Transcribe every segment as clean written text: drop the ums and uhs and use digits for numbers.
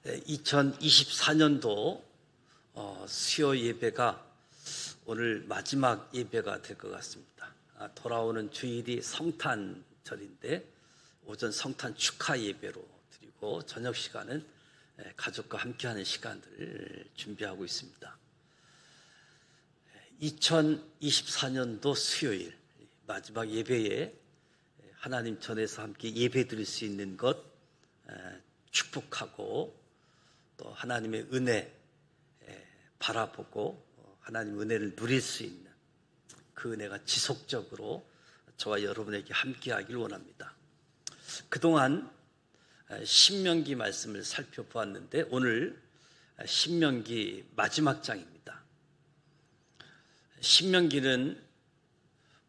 2024년도 수요 예배가 오늘 마지막 예배가 될 것 같습니다. 돌아오는 주일이 성탄절인데 오전 성탄 축하 예배로 드리고 저녁 시간은 가족과 함께하는 시간들을 준비하고 있습니다. 2024년도 수요일 마지막 예배에 하나님 전에서 함께 예배 드릴 수 있는 것 축복하고 또 하나님의 은혜 바라보고 하나님의 은혜를 누릴 수 있는 그 은혜가 지속적으로 저와 여러분에게 함께하길 원합니다. 그동안 신명기 말씀을 살펴보았는데 오늘 신명기 마지막 장입니다. 신명기는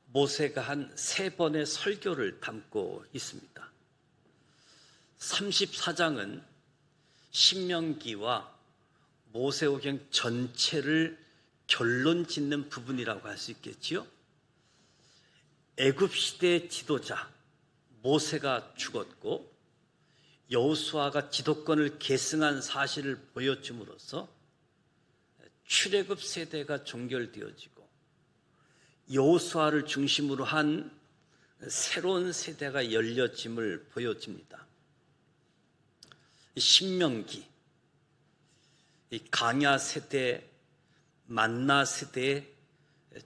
모세가 한 3번의 설교를 담고 있습니다. 34장은 신명기와 모세오경 전체를 결론 짓는 부분이라고 할 수 있겠지요. 애굽 시대의 지도자 모세가 죽었고 여호수아가 기득권을 계승한 사실을 보여줌으로써 출애굽 세대가 종결되어지고 여호수아를 중심으로 한 새로운 세대가 열려짐을 보여줍니다. 신명기, 강야 세대, 만나 세대의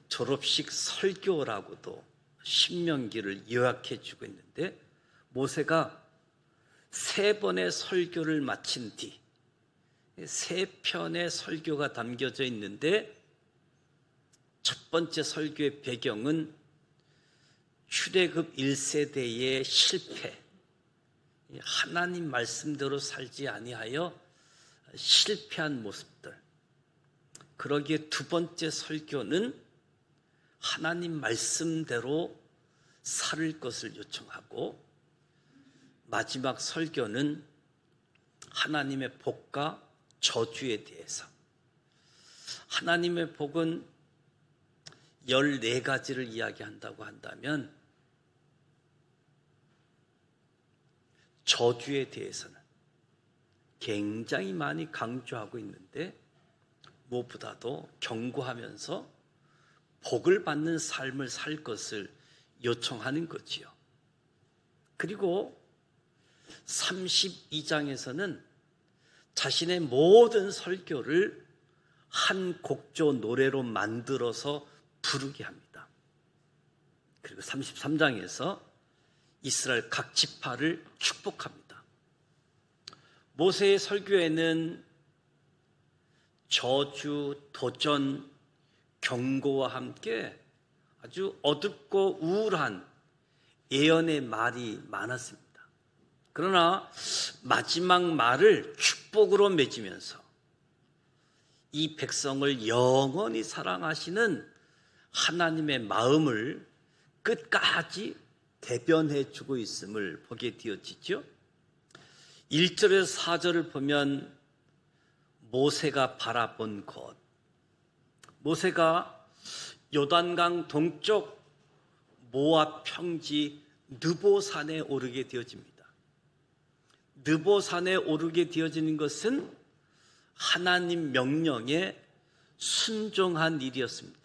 졸업식 설교라고도 신명기를 요약해 주고 있는데 모세가 3번의 설교를 마친 뒤 3편의 설교가 담겨져 있는데 첫 번째 설교의 배경은 출애굽 1세대의 실패, 하나님 말씀대로 살지 아니하여 실패한 모습들. 그러기에 두 번째 설교는 하나님 말씀대로 살 것을 요청하고 마지막 설교는 하나님의 복과 저주에 대해서. 하나님의 복은 14가지를 이야기한다고 한다면 저주에 대해서는 굉장히 많이 강조하고 있는데 무엇보다도 경고하면서 복을 받는 삶을 살 것을 요청하는 거지요. 그리고 32장에서는 자신의 모든 설교를 한 곡조 노래로 만들어서 부르게 합니다. 그리고 33장에서 이스라엘 각 지파를 축복합니다. 모세의 설교에는 저주, 도전, 경고와 함께 아주 어둡고 우울한 예언의 말이 많았습니다. 그러나 마지막 말을 축복으로 맺으면서 이 백성을 영원히 사랑하시는 하나님의 마음을 끝까지 대변해 주고 있음을 보게 되어지죠. 1절에서 4절을 보면 모세가 바라본 곳, 모세가 요단강 동쪽 모압 평지 느보산에 오르게 되어집니다. 느보산에 오르게 되어지는 것은 하나님 명령에 순종한 일이었습니다.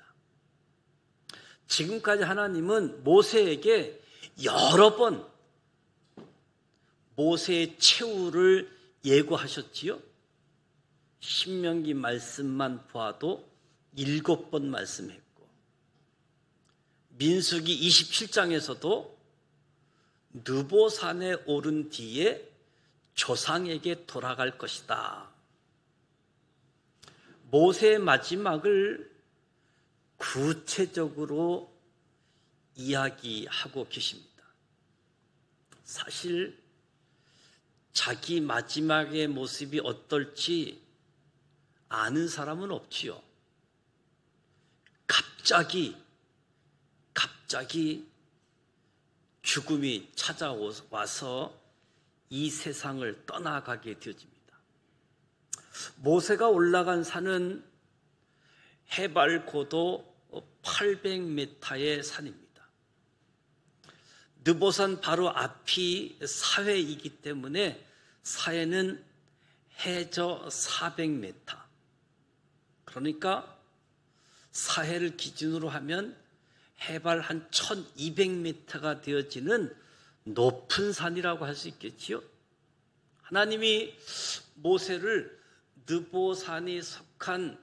지금까지 하나님은 모세에게 여러 번 모세의 최후를 예고하셨지요. 신명기 말씀만 보아도 7번 말씀했고 민수기 27장에서도 느보산에 오른 뒤에 조상에게 돌아갈 것이다. 모세의 마지막을 구체적으로 이야기하고 계십니다. 사실 자기 마지막의 모습이 어떨지 아는 사람은 없지요. 갑자기 죽음이 찾아와서 이 세상을 떠나가게 되어집니다. 모세가 올라간 산은 해발 고도 800m의 산입니다. 느보산 바로 앞이 사회이기 때문에 사회는 해저 400m, 그러니까 사해를 기준으로 하면 해발 한 1200m가 되어지는 높은 산이라고 할 수 있겠지요. 하나님이 모세를 느보산이 속한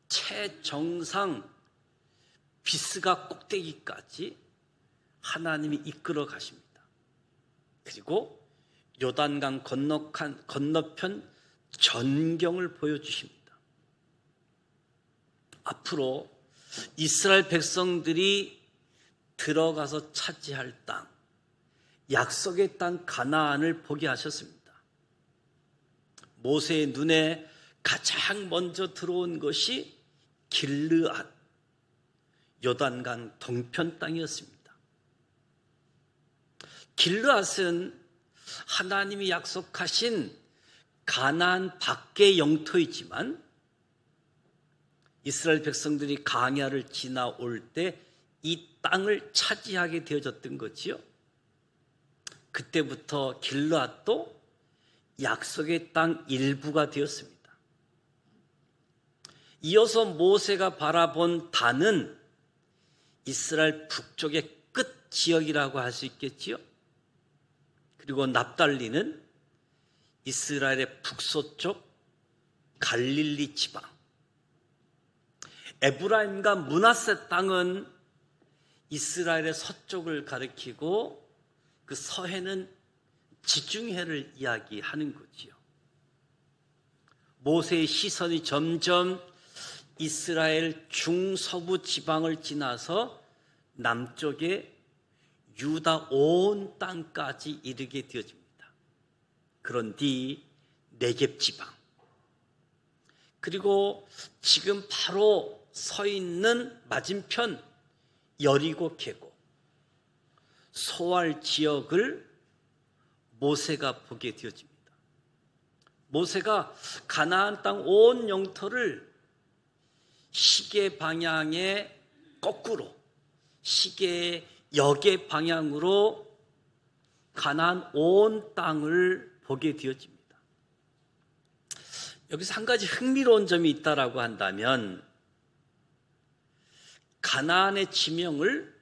최정상 비스가 꼭대기까지 하나님이 이끌어 가십니다. 그리고 요단강 건너편 전경을 보여주십니다. 앞으로 이스라엘 백성들이 들어가서 차지할 땅, 약속의 땅 가나안을 보게 하셨습니다. 모세의 눈에 가장 먼저 들어온 것이 길르앗, 요단강 동편 땅이었습니다. 길르앗은 하나님이 약속하신 가나안 밖의 영토이지만 이스라엘 백성들이 광야를 지나올 때 이 땅을 차지하게 되어졌던 거지요. 그때부터 길르앗도 약속의 땅 일부가 되었습니다. 이어서 모세가 바라본 단은 이스라엘 북쪽의 끝 지역이라고 할 수 있겠지요. 그리고 납달리는 이스라엘의 북서쪽 갈릴리 지방, 에브라임과 므낫세 땅은 이스라엘의 서쪽을 가리키고 그 서해는 지중해를 이야기하는 거지요. 모세의 시선이 점점 이스라엘 중서부 지방을 지나서 남쪽에 유다 온 땅까지 이르게 되어집니다. 그런 뒤 네겝 지방, 그리고 지금 바로 서 있는 맞은편 여리고 계곡, 소알 지역을 모세가 보게 되어집니다. 모세가 가나안 땅 온 영토를 시계 방향의 거꾸로, 시계의 역의 방향으로 가나안 온 땅을 보게 되어집니다. 여기서 한 가지 흥미로운 점이 있다라고 한다면 가나안의 지명을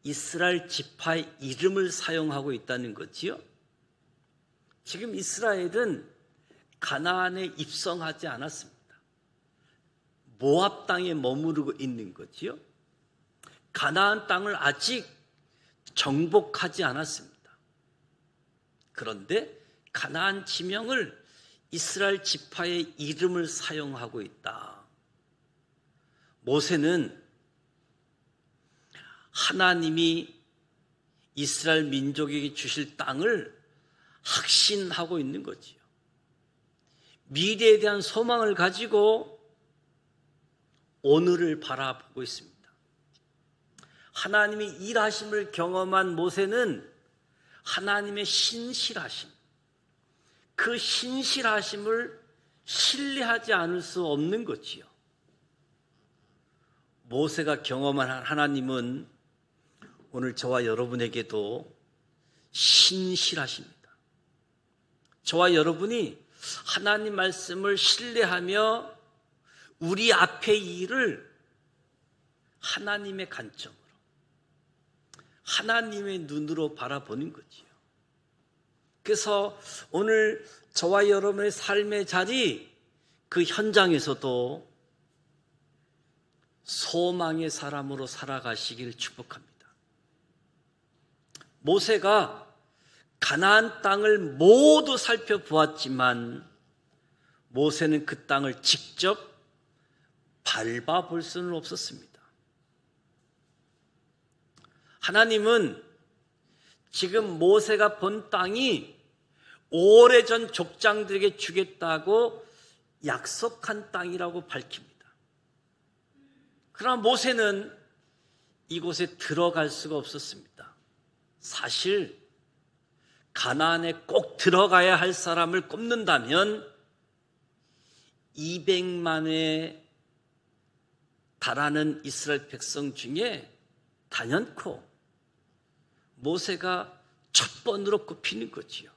이스라엘 지파의 이름을 사용하고 있다는 거지요. 지금 이스라엘은 가나안에 입성하지 않았습니다. 모압 땅에 머무르고 있는 거지요. 가나안 땅을 아직 정복하지 않았습니다. 그런데 가나안 지명을 이스라엘 지파의 이름을 사용하고 있다. 모세는 하나님이 이스라엘 민족에게 주실 땅을 확신하고 있는 거지요. 미래에 대한 소망을 가지고 오늘을 바라보고 있습니다. 하나님이 일하심을 경험한 모세는 하나님의 신실하심, 그 신실하심을 신뢰하지 않을 수 없는 거지요. 모세가 경험한 하나님은 오늘 저와 여러분에게도 신실하십니다. 저와 여러분이 하나님 말씀을 신뢰하며 우리 앞의 일을 하나님의 관점으로, 하나님의 눈으로 바라보는 거지요. 그래서 오늘 저와 여러분의 삶의 자리, 그 현장에서도 소망의 사람으로 살아가시기를 축복합니다. 모세가 가나안 땅을 모두 살펴보았지만 모세는 그 땅을 직접 밟아볼 수는 없었습니다. 하나님은 지금 모세가 본 땅이 오래전 족장들에게 주겠다고 약속한 땅이라고 밝힙니다. 그러나 모세는 이곳에 들어갈 수가 없었습니다. 사실 가나안에 꼭 들어가야 할 사람을 꼽는다면 200만에 달하는 이스라엘 백성 중에 단연코 모세가 첫 번으로 꼽히는 거지요.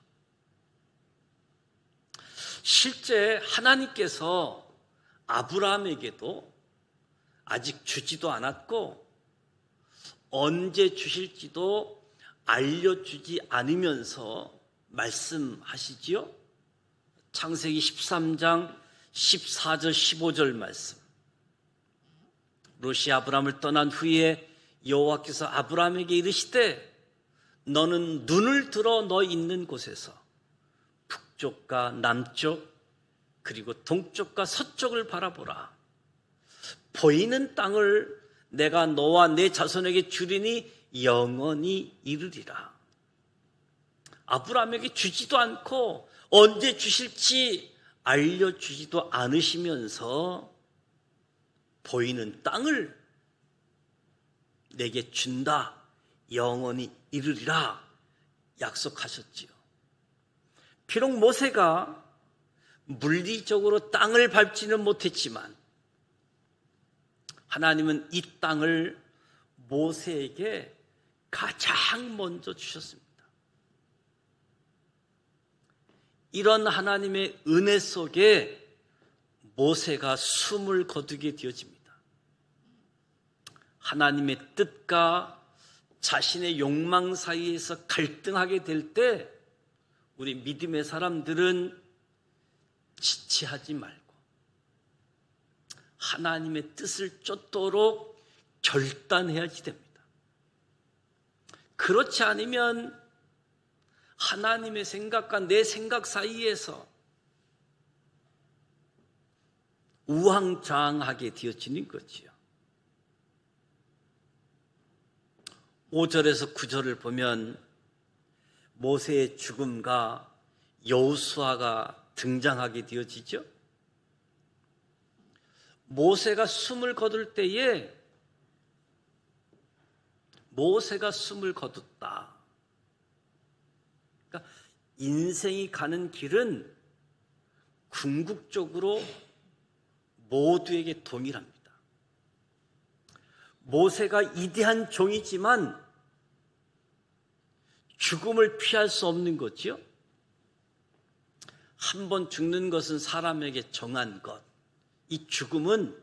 실제 하나님께서 아브라함에게도 아직 주지도 않았고 언제 주실지도 알려주지 않으면서 말씀하시지요. 창세기 13장 14절 15절 말씀. 롯이 아브라함을 떠난 후에 여호와께서 아브라함에게 이르시되 너는 눈을 들어 너 있는 곳에서 북쪽과 남쪽 그리고 동쪽과 서쪽을 바라보라. 보이는 땅을 내가 너와 내 자손에게 주리니 영원히 이르리라. 아브라함에게 주지도 않고 언제 주실지 알려주지도 않으시면서 보이는 땅을 내게 준다. 영원히 이르리라 약속하셨지요. 비록 모세가 물리적으로 땅을 밟지는 못했지만 하나님은 이 땅을 모세에게 가장 먼저 주셨습니다. 이런 하나님의 은혜 속에 모세가 숨을 거두게 되어집니다. 하나님의 뜻과 자신의 욕망 사이에서 갈등하게 될 때 우리 믿음의 사람들은 지체하지 말고 하나님의 뜻을 쫓도록 결단해야지 됩니다. 그렇지 않으면 하나님의 생각과 내 생각 사이에서 우왕좌왕하게 되어지는 거지요. 5절에서 9절을 보면 모세의 죽음과 여호수아가 등장하게 되어지죠. 모세가 숨을 거둘 때에 모세가 숨을 거뒀다. 그러니까 인생이 가는 길은 궁극적으로 모두에게 동일합니다. 모세가 위대한 종이지만 죽음을 피할 수 없는 거지요. 한 번 죽는 것은 사람에게 정한 것. 이 죽음은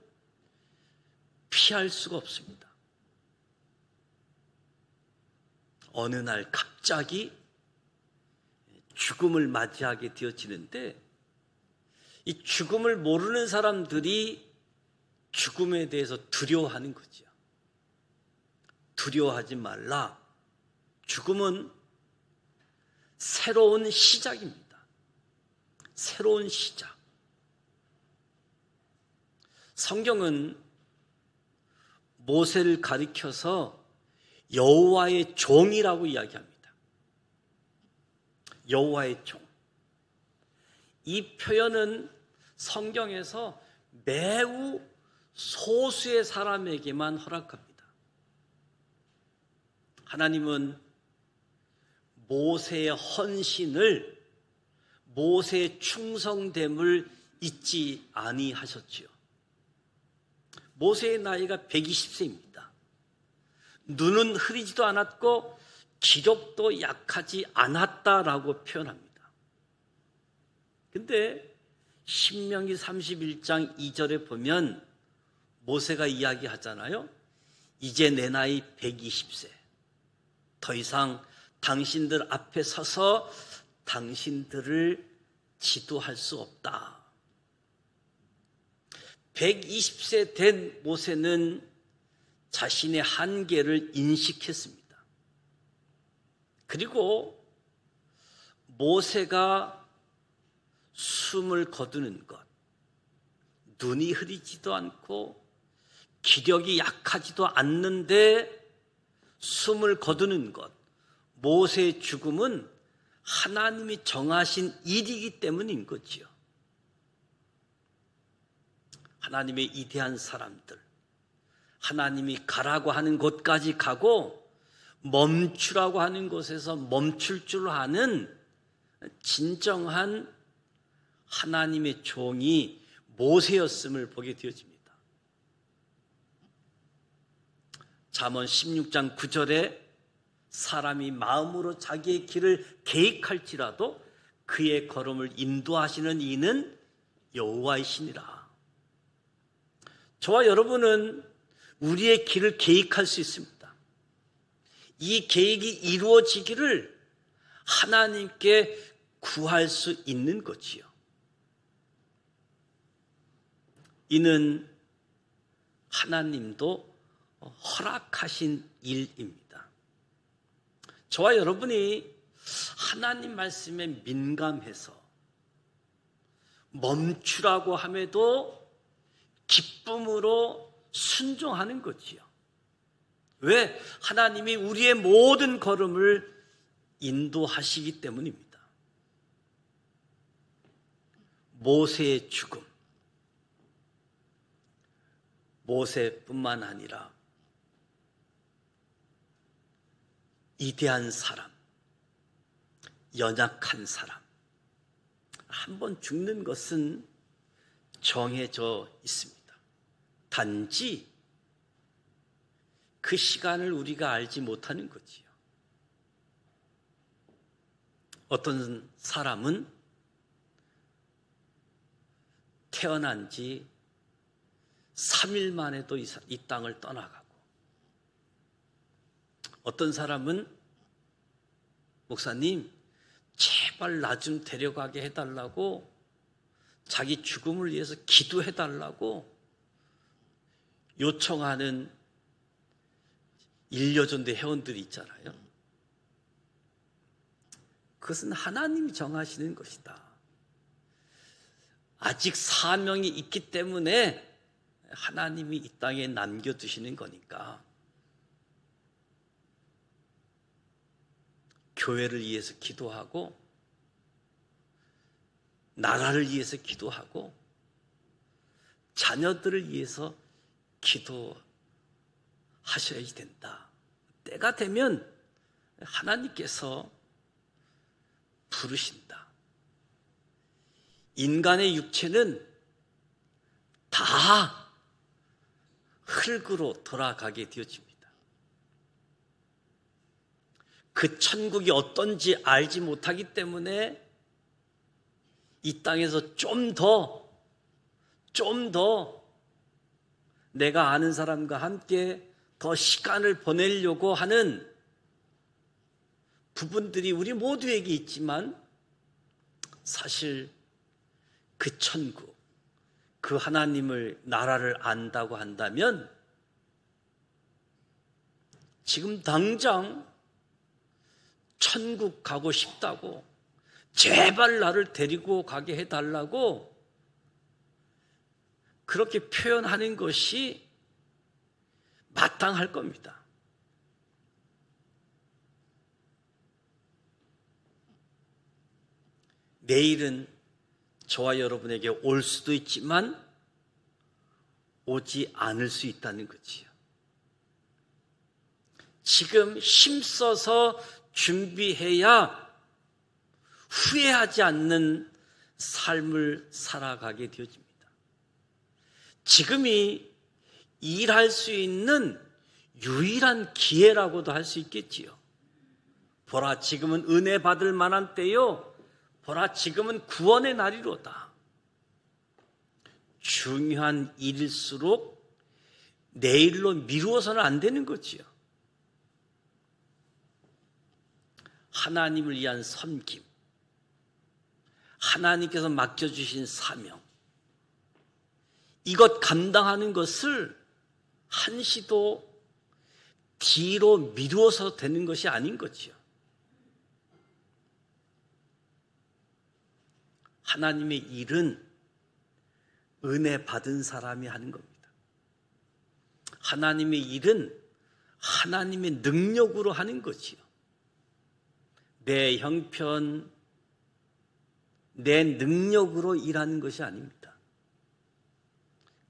피할 수가 없습니다. 어느 날 갑자기 죽음을 맞이하게 되어지는데 이 죽음을 모르는 사람들이 죽음에 대해서 두려워하는 거죠. 두려워하지 말라. 죽음은 새로운 시작입니다. 새로운 시작. 성경은 모세를 가리켜서 여호와의 종이라고 이야기합니다. 여호와의 종. 이 표현은 성경에서 매우 소수의 사람에게만 허락합니다. 하나님은 모세의 헌신을, 모세의 충성됨을 잊지 아니하셨지요. 모세의 나이가 120세입니다. 눈은 흐리지도 않았고 기력도 약하지 않았다라고 표현합니다. 근데 신명기 31장 2절에 보면 모세가 이야기하잖아요. 이제 내 나이 120세. 더 이상 당신들 앞에 서서 당신들을 지도할 수 없다. 120세 된 모세는 자신의 한계를 인식했습니다. 그리고 모세가 숨을 거두는 것, 눈이 흐리지도 않고 기력이 약하지도 않는데 숨을 거두는 것, 모세의 죽음은 하나님이 정하신 일이기 때문인 거지요. 하나님의 위대한 사람들, 하나님이 가라고 하는 곳까지 가고 멈추라고 하는 곳에서 멈출 줄 아는 진정한 하나님의 종이 모세였음을 보게 되어집니다. 잠언 16장 9절에 사람이 마음으로 자기의 길을 계획할지라도 그의 걸음을 인도하시는 이는 여호와이시니라. 저와 여러분은 우리의 길을 계획할 수 있습니다. 이 계획이 이루어지기를 하나님께 구할 수 있는 거지요. 이는 하나님도 허락하신 일입니다. 저와 여러분이 하나님 말씀에 민감해서 멈추라고 함에도 기쁨으로 순종하는 거지요. 왜? 하나님이 우리의 모든 걸음을 인도하시기 때문입니다. 모세의 죽음, 모세뿐만 아니라 위대한 사람, 연약한 사람, 한번 죽는 것은 정해져 있습니다. 단지 그 시간을 우리가 알지 못하는 거지요. 어떤 사람은 태어난 지 3일 만에도 이 땅을 떠나가고, 어떤 사람은 목사님 제발 나 좀 데려가게 해달라고 자기 죽음을 위해서 기도해달라고 요청하는 일려전대 회원들이 있잖아요. 그것은 하나님이 정하시는 것이다. 아직 사명이 있기 때문에 하나님이 이 땅에 남겨두시는 거니까 교회를 위해서 기도하고 나라를 위해서 기도하고 자녀들을 위해서 기도하셔야 된다. 때가 되면 하나님께서 부르신다. 인간의 육체는 다 흙으로 돌아가게 되어집니다. 그 천국이 어떤지 알지 못하기 때문에 이 땅에서 좀 더 내가 아는 사람과 함께 더 시간을 보내려고 하는 부분들이 우리 모두에게 있지만, 사실 그 천국, 그 하나님을, 나라를 안다고 한다면 지금 당장 천국 가고 싶다고, 제발 나를 데리고 가게 해달라고 그렇게 표현하는 것이 마땅할 겁니다. 내일은 저와 여러분에게 올 수도 있지만 오지 않을 수 있다는 거지요. 지금 힘써서 준비해야 후회하지 않는 삶을 살아가게 되어집니다. 지금이 일할 수 있는 유일한 기회라고도 할 수 있겠지요. 보라, 지금은 은혜 받을 만한 때요. 보라, 지금은 구원의 날이로다. 중요한 일일수록 내일로 미루어서는 안 되는 거지요. 하나님을 위한 섬김, 하나님께서 맡겨주신 사명, 이것 감당하는 것을 한시도 뒤로 미루어서 되는 것이 아닌 거지요. 하나님의 일은 은혜 받은 사람이 하는 겁니다. 하나님의 일은 하나님의 능력으로 하는 거지요. 내 형편, 내 능력으로 일하는 것이 아닙니다.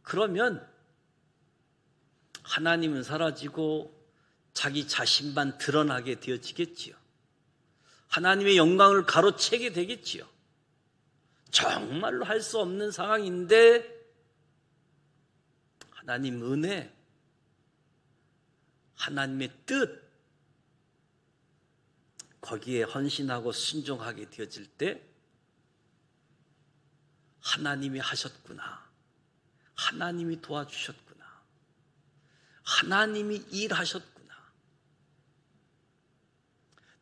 그러면 하나님은 사라지고 자기 자신만 드러나게 되어지겠지요. 하나님의 영광을 가로채게 되겠지요. 정말로 할 수 없는 상황인데 하나님 은혜, 하나님의 뜻, 거기에 헌신하고 순종하게 되어질 때 하나님이 하셨구나. 하나님이 도와주셨구나. 하나님이 일하셨구나.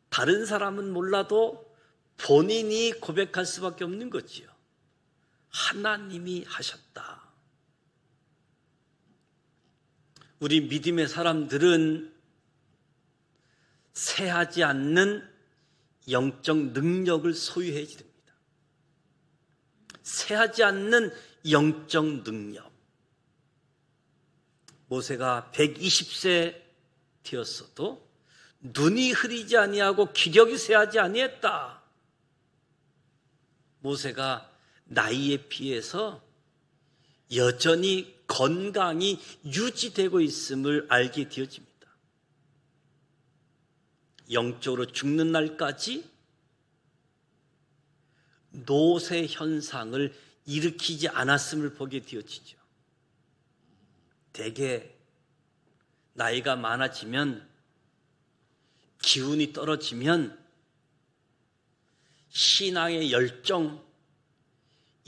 다른 사람은 몰라도 본인이 고백할 수밖에 없는 거지요. 하나님이 하셨다. 우리 믿음의 사람들은 새하지 않는 영적 능력을 소유해야 됩니다. 새하지 않는 영적 능력. 모세가 120세 되었어도 눈이 흐리지 아니하고 기력이 쇠하지 아니했다. 모세가 나이에 비해서 여전히 건강이 유지되고 있음을 알게 되어집니다. 영적으로 죽는 날까지 노쇠 현상을 일으키지 않았음을 보게 되어지죠. 대개 나이가 많아지면, 기운이 떨어지면 신앙의 열정,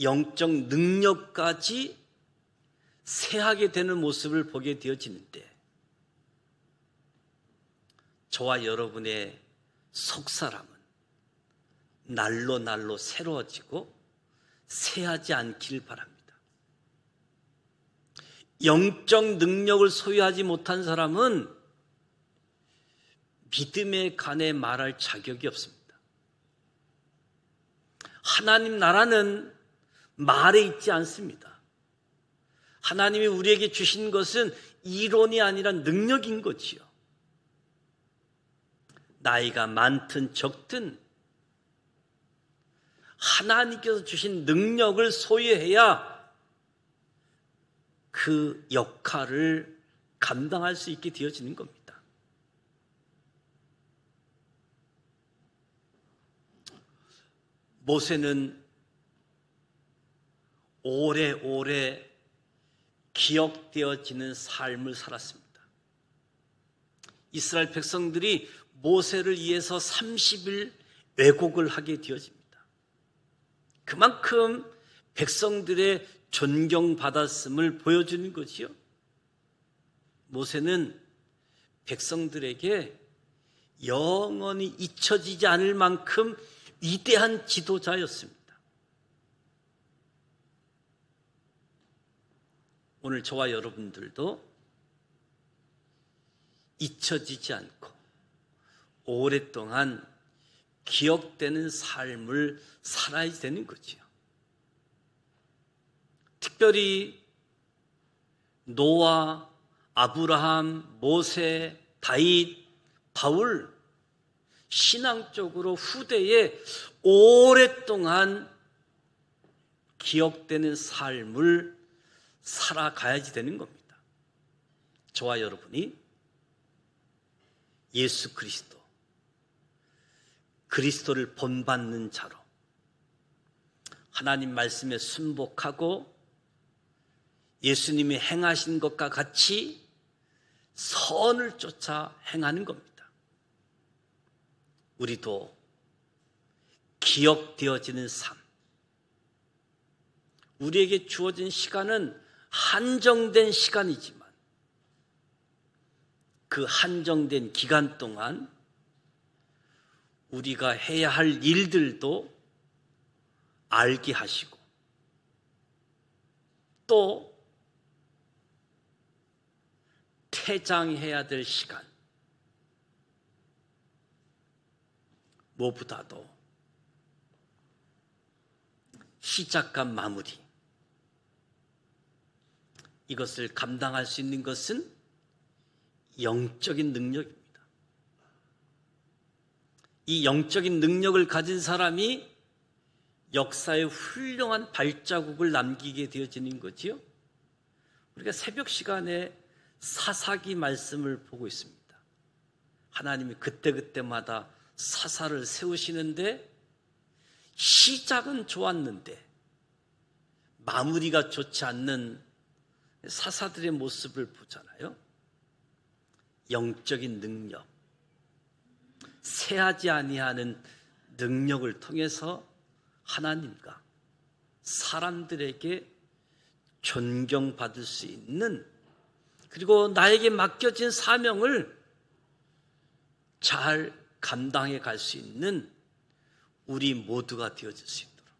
영적 능력까지 쇠하게 되는 모습을 보게 되어지는데, 저와 여러분의 속사람은 날로 날로 새로워지고 쇠하지 않길 바랍니다. 영적 능력을 소유하지 못한 사람은 믿음에 관해 말할 자격이 없습니다. 하나님 나라는 말에 있지 않습니다. 하나님이 우리에게 주신 것은 이론이 아니라 능력인 거지요. 나이가 많든 적든 하나님께서 주신 능력을 소유해야 그 역할을 감당할 수 있게 되어지는 겁니다. 모세는 오래오래 기억되어지는 삶을 살았습니다. 이스라엘 백성들이 모세를 위해서 30일 왜곡을 하게 되어집니다. 그만큼 백성들의 존경받았음을 보여주는 거지요. 모세는 백성들에게 영원히 잊혀지지 않을 만큼 위대한 지도자였습니다. 오늘 저와 여러분들도 잊혀지지 않고 오랫동안 기억되는 삶을 살아야 되는 거지요. 특별히 노아, 아브라함, 모세, 다윗, 바울, 신앙적으로 후대에 오랫동안 기억되는 삶을 살아가야지 되는 겁니다. 저와 여러분이 예수 그리스도를 본받는 자로 하나님 말씀에 순복하고 예수님이 행하신 것과 같이 선을 쫓아 행하는 겁니다. 우리도 기억되어지는 삶, 우리에게 주어진 시간은 한정된 시간이지만 그 한정된 기간 동안 우리가 해야 할 일들도 알게 하시고 또 퇴장해야 될 시간, 무엇보다도 시작과 마무리, 이것을 감당할 수 있는 것은 영적인 능력입니다. 이 영적인 능력을 가진 사람이 역사에 훌륭한 발자국을 남기게 되어지는 거지요. 우리가 새벽 시간에 사사기 말씀을 보고 있습니다. 하나님이 그때그때마다 사사를 세우시는데 시작은 좋았는데 마무리가 좋지 않는 사사들의 모습을 보잖아요. 영적인 능력, 쇠하지 아니하는 능력을 통해서 하나님과 사람들에게 존경받을 수 있는, 그리고 나에게 맡겨진 사명을 잘 감당해 갈 수 있는 우리 모두가 되어질 수 있도록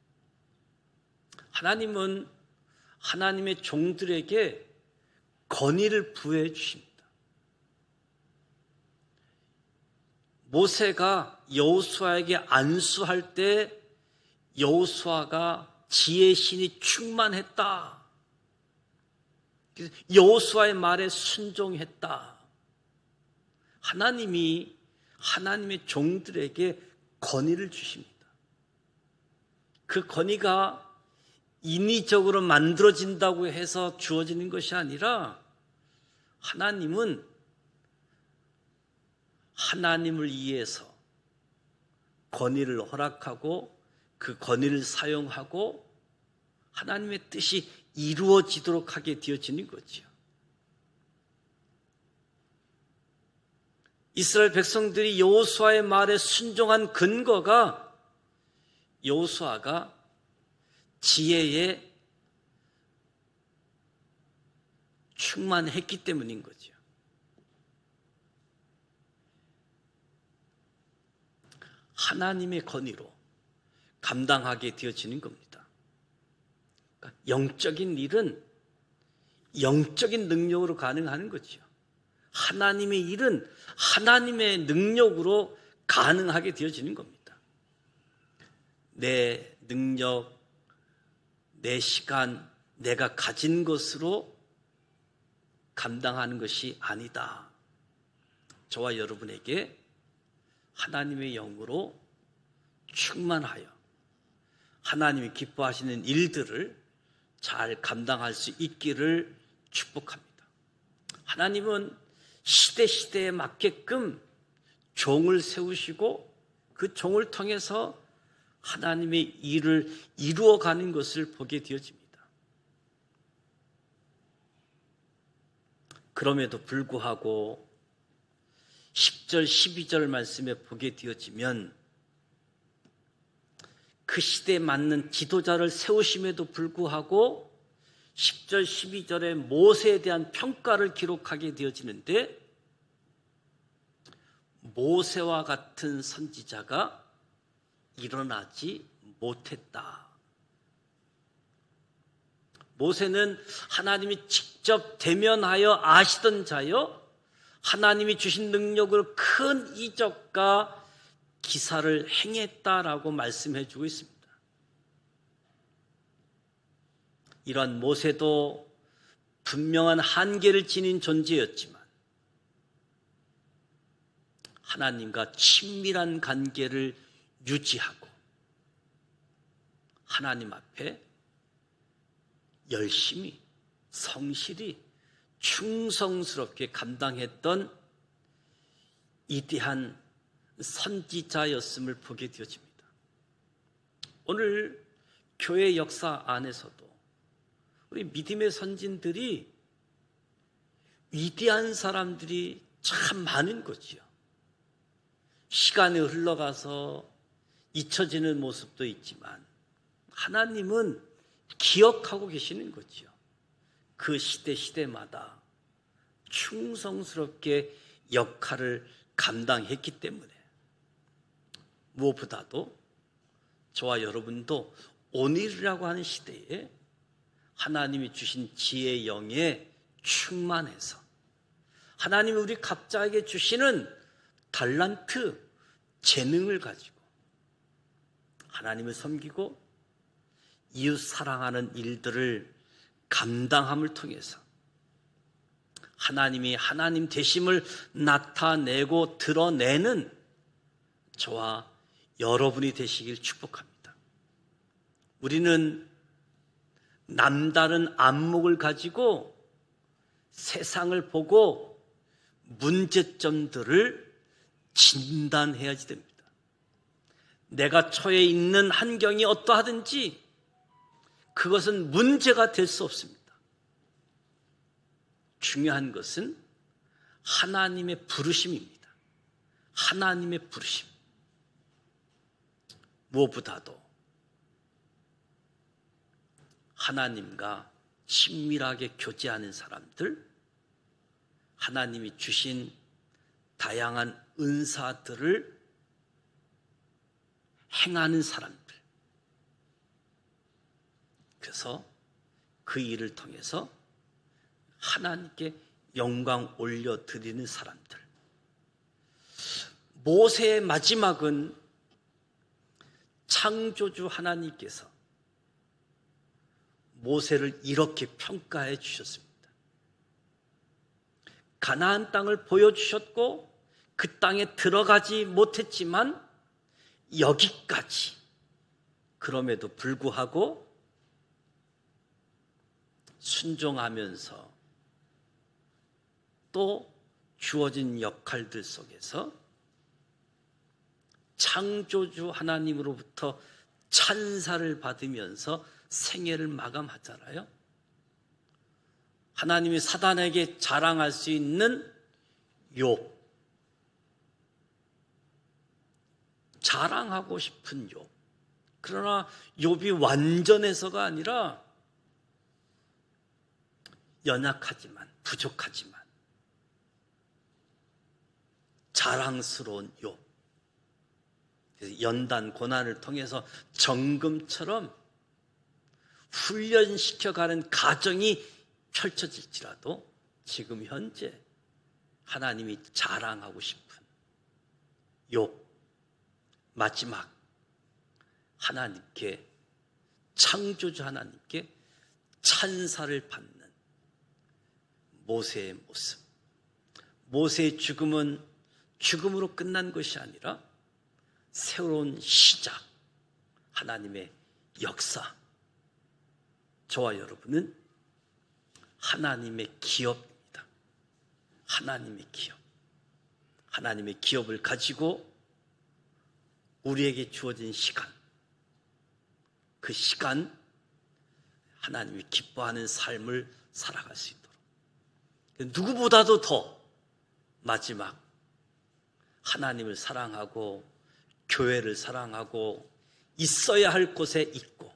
하나님은 하나님의 종들에게 권위를 부여해 주십니다. 모세가 여호수아에게 안수할 때 여호수아가 지혜의 신이 충만했다. 여호수아의 말에 순종했다. 하나님이 하나님의 종들에게 권위를 주십니다. 그 권위가 인위적으로 만들어진다고 해서 주어지는 것이 아니라 하나님은 하나님을 위해서 권위를 허락하고 그 권위를 사용하고 하나님의 뜻이 이루어지도록 하게 되어지는 거지요. 이스라엘 백성들이 여호수아의 말에 순종한 근거가 여호수아가 지혜에 충만했기 때문인 거죠. 하나님의 권위로 감당하게 되어지는 겁니다. 그러니까 영적인 일은 영적인 능력으로 가능한 거죠. 하나님의 일은 하나님의 능력으로 가능하게 되어지는 겁니다. 내 능력, 내 시간, 내가 가진 것으로 감당하는 것이 아니다. 저와 여러분에게 하나님의 영으로 충만하여 하나님이 기뻐하시는 일들을 잘 감당할 수 있기를 축복합니다. 하나님은 시대에 맞게끔 종을 세우시고 그 종을 통해서 하나님의 일을 이루어가는 것을 보게 되어집니다. 그럼에도 불구하고 10절, 12절 말씀에 보게 되어지면 그 시대에 맞는 지도자를 세우심에도 불구하고 10절, 12절에 모세에 대한 평가를 기록하게 되어지는데 모세와 같은 선지자가 일어나지 못했다. 모세는 하나님이 직접 대면하여 아시던 자요, 하나님이 주신 능력으로 큰 이적과 기사를 행했다라고 말씀해 주고 있습니다. 이러한 모세도 분명한 한계를 지닌 존재였지만 하나님과 친밀한 관계를 유지하고 하나님 앞에 열심히 성실히 충성스럽게 감당했던 위대한 선지자였음을 보게 되어집니다. 오늘 교회 역사 안에서도 우리 믿음의 선진들이 위대한 사람들이 참 많은 거지요. 시간이 흘러가서 잊혀지는 모습도 있지만 하나님은 기억하고 계시는 거지요. 그 시대마다 충성스럽게 역할을 감당했기 때문에 무엇보다도 저와 여러분도 오늘이라고 하는 시대에 하나님이 주신 지혜의 영에 충만해서 하나님이 우리 각자에게 주시는 달란트, 재능을 가지고 하나님을 섬기고 이웃 사랑하는 일들을 감당함을 통해서 하나님이 하나님 되심을 나타내고 드러내는 저와 여러분이 되시길 축복합니다. 우리는 남다른 안목을 가지고 세상을 보고 문제점들을 진단해야지 됩니다. 내가 처해 있는 환경이 어떠하든지 그것은 문제가 될 수 없습니다. 중요한 것은 하나님의 부르심입니다. 하나님의 부르심. 무엇보다도 하나님과 친밀하게 교제하는 사람들, 하나님이 주신 다양한 은사들을 행하는 사람들, 그래서 그 일을 통해서 하나님께 영광 올려드리는 사람들. 모세의 마지막은 창조주 하나님께서 모세를 이렇게 평가해 주셨습니다. 가나안 땅을 보여주셨고 그 땅에 들어가지 못했지만 여기까지, 그럼에도 불구하고 순종하면서 또 주어진 역할들 속에서 창조주 하나님으로부터 찬사를 받으면서 생애를 마감하잖아요. 하나님이 사단에게 자랑할 수 있는 욥, 자랑하고 싶은 욥. 그러나 욥이 완전해서가 아니라 연약하지만, 부족하지만 자랑스러운 욥. 연단 고난을 통해서 정금처럼 훈련시켜가는 과정이 펼쳐질지라도 지금 현재 하나님이 자랑하고 싶은 욥, 마지막 하나님께, 창조주 하나님께 찬사를 받는 모세의 모습. 모세의 죽음은 죽음으로 끝난 것이 아니라 새로운 시작, 하나님의 역사. 저와 여러분은 하나님의 기업입니다. 하나님의 기업. 하나님의 기업을 가지고 우리에게 주어진 시간, 그 시간 하나님이 기뻐하는 삶을 살아갈 수 있도록, 누구보다도 더 마지막 하나님을 사랑하고 교회를 사랑하고 있어야 할 곳에 있고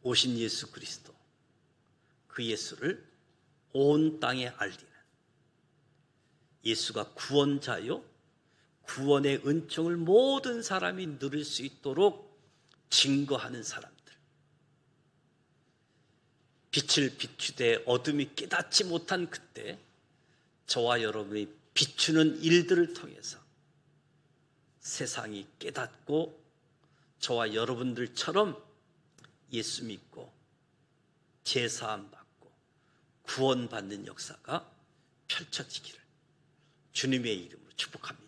오신 예수 그리스도, 그 예수를 온 땅에 알리는, 예수가 구원자요 구원의 은총을 모든 사람이 누릴 수 있도록 증거하는 사람들, 빛을 비추되 어둠이 깨닫지 못한 그때 저와 여러분이 비추는 일들을 통해서 세상이 깨닫고 저와 여러분들처럼 예수 믿고 제사함 받고 구원받는 역사가 펼쳐지기를 주님의 이름으로 축복합니다.